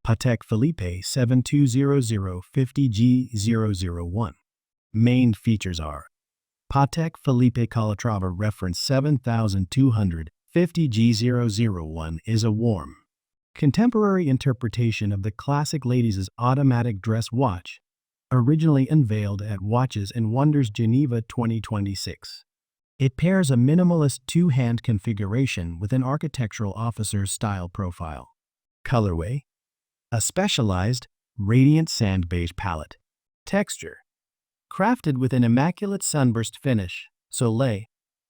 Patek Philippe 7200 50G-001. Main features are Patek Philippe Calatrava reference 7200 50G-001 is a warm, contemporary interpretation of the classic ladies' automatic dress watch, originally unveiled at Watches and Wonders Geneva 2026. It pairs a minimalist two-hand configuration with an architectural officer's style profile. Colorway: a specialized, radiant sand beige palette. Texture: crafted with an immaculate sunburst finish, soleil,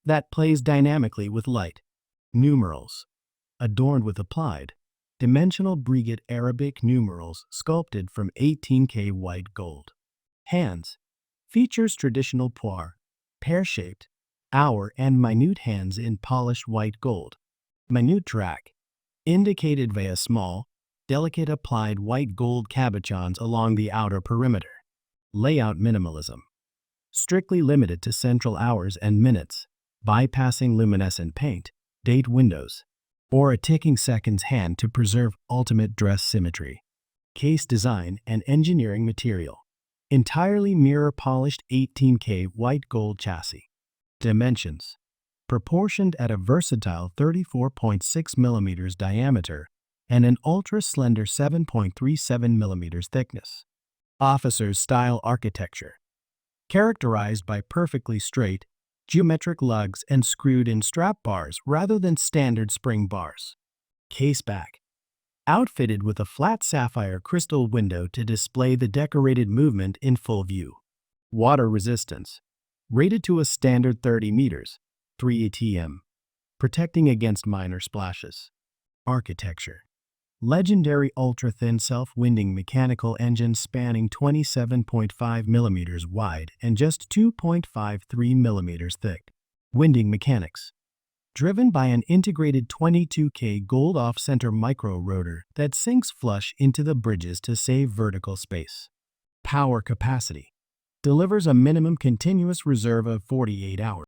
that plays dynamically with light. Numerals: adorned with applied, dimensional brigade Arabic numerals sculpted from 18K white gold. Hands: features traditional poire, pear-shaped, hour and minute hands in polished white gold. Minute track: indicated via small, delicate applied white gold cabochons along the outer perimeter. Layout minimalism: strictly limited to central hours and minutes, bypassing luminescent paint, date windows, or a ticking seconds hand to preserve ultimate dress symmetry. Case design and engineering material: entirely mirror-polished 18K white gold chassis. Dimensions: proportioned at a versatile 34.6 mm diameter and an ultra-slender 7.37 mm thickness. Officer's style architecture: characterized by perfectly straight, geometric lugs and screwed-in strap bars rather than standard spring bars. Case back: outfitted with a flat sapphire crystal window to display the decorated movement in full view. Water resistance: rated to a standard 30 meters, 3 ATM, protecting against minor splashes. Architecture: legendary ultra-thin self-winding mechanical engine spanning 27.5 millimeters wide and just 2.53 millimeters thick. Winding mechanics: driven by an integrated 22K gold off-center micro rotor that sinks flush into the bridges to save vertical space. Power capacity: delivers a minimum continuous reserve of 48 hours.